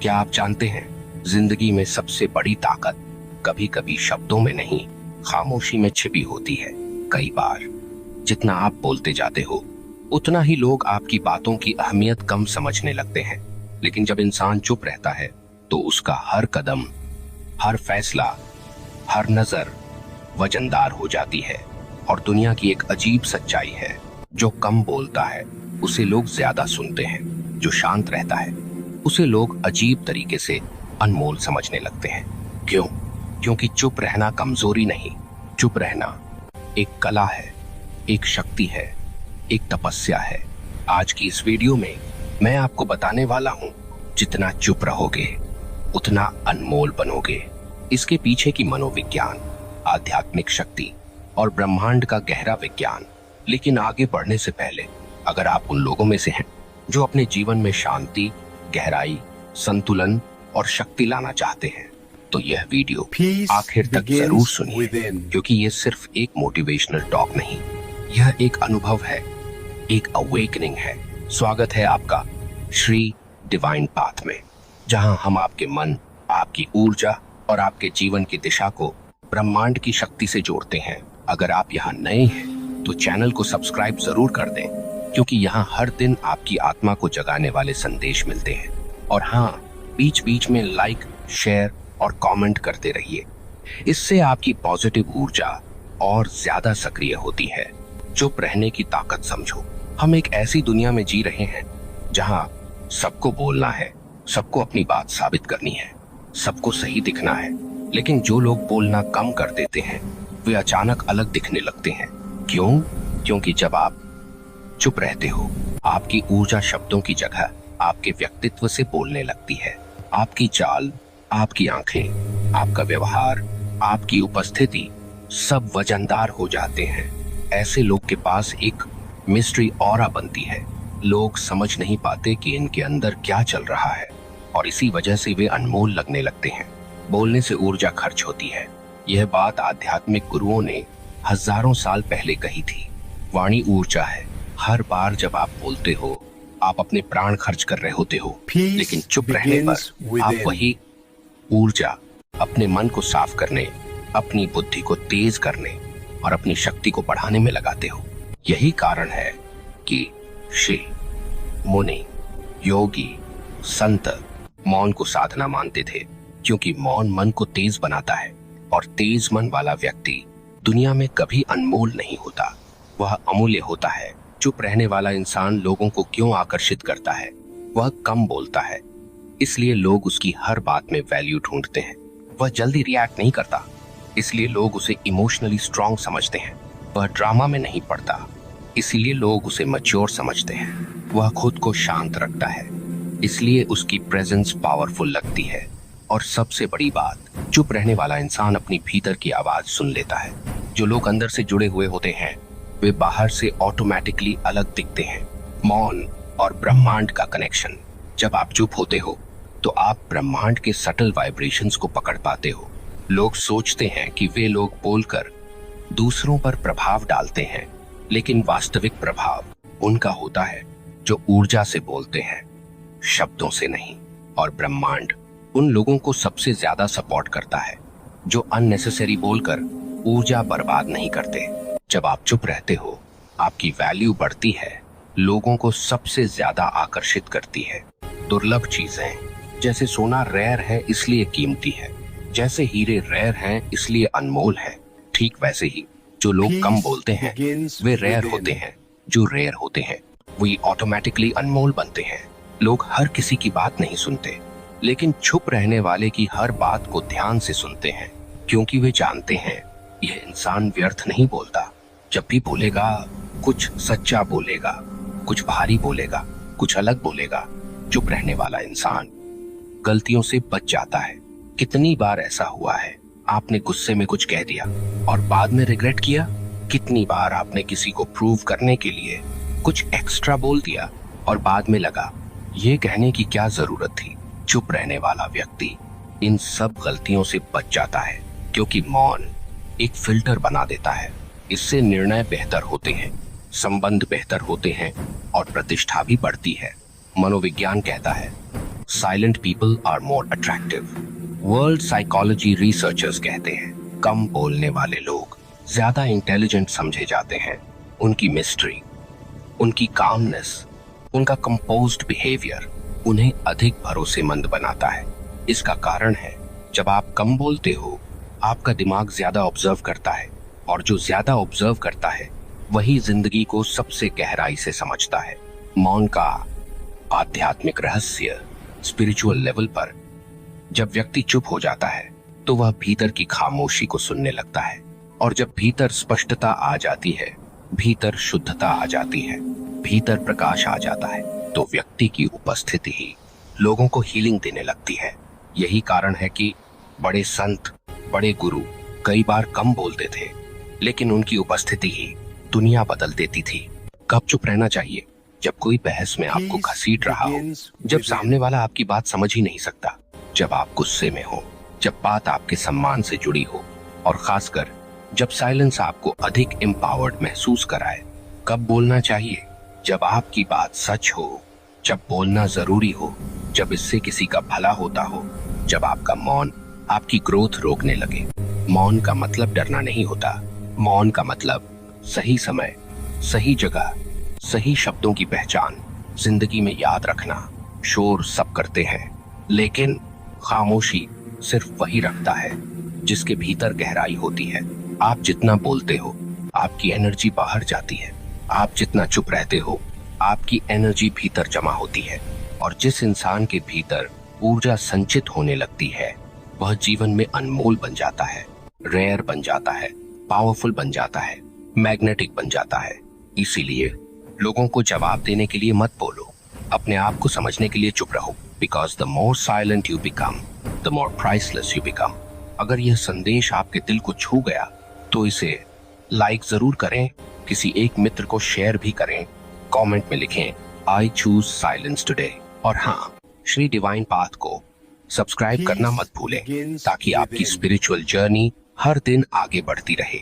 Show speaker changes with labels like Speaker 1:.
Speaker 1: क्या आप जानते हैं, जिंदगी में सबसे बड़ी ताकत कभी कभी शब्दों में नहीं, खामोशी में छिपी होती है। कई बार जितना आप बोलते जाते हो, उतना ही लोग आपकी बातों की अहमियत कम समझने लगते हैं। लेकिन जब इंसान चुप रहता है, तो उसका हर कदम, हर फैसला, हर नजर वजनदार हो जाती है। और दुनिया की एक अजीब सच्चाई है, जो कम बोलता है उसे लोग ज्यादा सुनते हैं, जो शांत रहता है उसे लोग अजीब तरीके से अनमोल समझने लगते हैं। क्यों? क्योंकि चुप रहना कमजोरी नहीं, चुप रहना एक कला है, एक शक्ति है, एक तपस्या है। आज की इस वीडियो में मैं आपको बताने वाला हूं, जितना चुप रहोगे उतना अनमोल बनोगे। इसके पीछे की मनोविज्ञान, आध्यात्मिक शक्ति और ब्रह्मांड का गहरा विज्ञान। लेकिन आगे बढ़ने से पहले, अगर आप उन लोगों में से हैं जो अपने जीवन में शांति, गहराई, संतुलन और शक्ति लाना चाहते हैं, तो यह वीडियो आखिर तक जरूर सुनिए, क्योंकि यह सिर्फ एक मोटिवेशनल टॉक नहीं, यह एक अनुभव है, एक अवेकनिंग है। स्वागत है आपका श्री डिवाइन पाथ में, जहां हम आपके मन, आपकी ऊर्जा और आपके जीवन की दिशा को ब्रह्मांड की शक्ति से जोड़ते हैं। अगर आप यहाँ नए हैं तो चैनल को सब्सक्राइब जरूर कर दें, क्योंकि यहाँ हर दिन आपकी आत्मा को जगाने वाले संदेश मिलते हैं। और हाँ, बीच बीच में लाइक, शेयर और कमेंट करते रहिए। इससे आपकी पॉजिटिव ऊर्जा और ज्यादा सक्रिय होती है। चुप रहने की ताकत समझो। हम एक ऐसी दुनिया में जी रहे हैं जहाँ सबको बोलना है, सबको अपनी बात साबित करनी है, सबको सही दिखना है। लेकिन जो लोग बोलना कम कर देते हैं, वे अचानक अलग दिखने लगते हैं। क्यों? क्योंकि जब आप चुप रहते हो, आपकी ऊर्जा शब्दों की जगह आपके व्यक्तित्व से बोलने लगती है। आपकी चाल, आपकी आंखें, आपका व्यवहार, आपकी उपस्थिति सब वजनदार हो जाते हैं। ऐसे लोग के पास एक मिस्ट्री ऑरा बनती है। लोग समझ नहीं पाते कि इनके अंदर क्या चल रहा है, और इसी वजह से वे अनमोल लगने लगते हैं। बोलने से ऊर्जा खर्च होती है। यह बात आध्यात्मिक गुरुओं ने हजारों साल पहले कही थी। वाणी ऊर्जा है। हर बार जब आप बोलते हो, आप अपने प्राण खर्च कर रहे होते हो। लेकिन चुप रहने पर आप वही ऊर्जा अपने मन को साफ करने, अपनी बुद्धि को तेज करने और अपनी शक्ति को बढ़ाने में लगाते हो। यही कारण है कि ऋषि, मुनि, योगी, संत मौन को साधना मानते थे, क्योंकि मौन मन को तेज बनाता है, और तेज मन वाला व्यक्ति दुनिया में कभी अनमोल नहीं होता, वह अमूल्य होता है। चुप रहने वाला इंसान लोगों को क्यों आकर्षित करता है? वह कम बोलता है, इसलिए लोग उसकी हर बात में वैल्यू ढूंढते हैं। वह जल्दी रिएक्ट नहीं करता, इसलिए लोग उसे इमोशनली स्ट्रांग समझते हैं। वह ड्रामा में नहीं पड़ता, इसलिए लोग उसे मैच्योर समझते हैं। वह खुद को शांत रखता है, इसलिए उसकी प्रेजेंस पावरफुल लगती है। और सबसे बड़ी बात, चुप रहने वाला इंसान अपनी भीतर की आवाज सुन लेता है। जो लोग अंदर से जुड़े हुए होते हैं, वे बाहर से ऑटोमेटिकली अलग दिखते हैं। मौन और ब्रह्मांड का कनेक्शन। जब आप चुप होते हो, तो आप ब्रह्मांड के सटल वाइब्रेशंस को पकड़ पाते हो। लोग सोचते हैं कि वे लोग बोलकर दूसरों पर प्रभाव डालते हैं, लेकिन वास्तविक प्रभाव उनका होता है जो ऊर्जा से बोलते हैं, शब्दों से नहीं। और ब्रह्मांड उन लोगों को सबसे ज्यादा सपोर्ट करता है जो अननेसेसरी बोलकर ऊर्जा बर्बाद नहीं करते। जब आप चुप रहते हो, आपकी वैल्यू बढ़ती है, लोगों को सबसे ज्यादा आकर्षित करती है। दुर्लभ चीजें, जैसे सोना रेयर है इसलिए कीमती है, जैसे हीरे रेयर हैं इसलिए अनमोल है, ठीक वैसे ही जो लोग कम बोलते हैं वे रेयर होते हैं। जो रेयर होते हैं वही ऑटोमेटिकली अनमोल बनते हैं। लोग हर किसी की बात नहीं सुनते, लेकिन चुप रहने वाले की हर बात को ध्यान से सुनते हैं, क्योंकि वे जानते हैं यह इंसान व्यर्थ नहीं बोलता। जब भी बोलेगा, कुछ सच्चा बोलेगा, कुछ भारी बोलेगा, कुछ अलग बोलेगा। चुप रहने वाला इंसान गलतियों से बच जाता है। कितनी बार ऐसा हुआ है, आपने गुस्से में कुछ कह दिया और बाद में रिग्रेट किया? कितनी बार आपने किसी को प्रूव करने के लिए कुछ एक्स्ट्रा बोल दिया और बाद में लगा ये कहने की क्या जरूरत थी? चुप रहने वाला व्यक्ति इन सब गलतियों से बच जाता है, क्योंकि मौन एक फिल्टर बना देता है। इससे निर्णय बेहतर होते हैं, संबंध बेहतर होते हैं और प्रतिष्ठा भी बढ़ती है। मनोविज्ञान कहता है silent people are more attractive. World psychology researchers कहते हैं कम बोलने वाले लोग ज्यादा इंटेलिजेंट समझे जाते हैं। उनकी मिस्ट्री, उनकी कामनेस, उनका कंपोज्ड बिहेवियर उन्हें अधिक भरोसेमंद बनाता है। इसका कारण है जब आप कम बोलते हो आपका दिमाग ज्यादा ऑब्जर्व करता है, और जो ज्यादा ऑब्जर्व करता है वही जिंदगी को सबसे गहराई से समझता है। मौन का आध्यात्मिक रहस्य, स्पिरिचुअल लेवल पर जब व्यक्ति चुप हो जाता है तो वह भीतर की खामोशी को सुनने लगता है, और जब भीतर स्पष्टता आ जाती है, भीतर शुद्धता आ जाती है, भीतर प्रकाश आ जाता है, तो व्यक्ति की उपस्थिति ही लोगों को हीलिंग देने लगती है। यही कारण है कि बड़े संत, बड़े गुरु कई बार कम बोलते थे, लेकिन उनकी उपस्थिति ही दुनिया बदल देती थी। कब चुप रहना चाहिए? जब कोई बहस में आपको घसीट रहा हो, जब सामने वाला आपकी बात समझ ही नहीं सकता, जब आप गुस्से में हो, जब बात आपके सम्मान से जुड़ी हो, और खासकर जब साइलेंस आपको अधिक एम्पावर्ड महसूस कराए। कब बोलना चाहिए? जब आपकी बात सच हो, जब बोलना जरूरी हो, जब इससे किसी का भला होता हो, जब आपका मौन आपकी ग्रोथ रोकने लगे। मौन का मतलब डरना नहीं होता। मौन का मतलब सही समय, सही जगह, सही शब्दों की पहचान। जिंदगी में याद रखना, शोर सब करते हैं, लेकिन खामोशी सिर्फ वही रखता है जिसके भीतर गहराई होती है। आप जितना बोलते हो आपकी एनर्जी बाहर जाती है, आप जितना चुप रहते हो आपकी एनर्जी भीतर जमा होती है, और जिस इंसान के भीतर ऊर्जा संचित होने लगती है वह जीवन में अनमोल बन जाता है, रेयर बन जाता है, पावरफुल बन जाता है, मैग्नेटिक बन जाता है। इसीलिए लोगों को जवाब देने के लिए मत बोलो, अपने आप को समझने के लिए चुप रहो। Because the more silent you become, the more priceless you become. अगर यह संदेश आपके दिल को छू गया तो इसे लाइक जरूर करें, किसी एक मित्र को शेयर भी करें, कमेंट में लिखें आई चूज साइलेंस टुडे। और हाँ, श्री डिवाइन पाथ को सब्सक्राइब करना मत भूलें ताकि आपकी स्पिरिचुअल जर्नी हर दिन आगे बढ़ती रहे।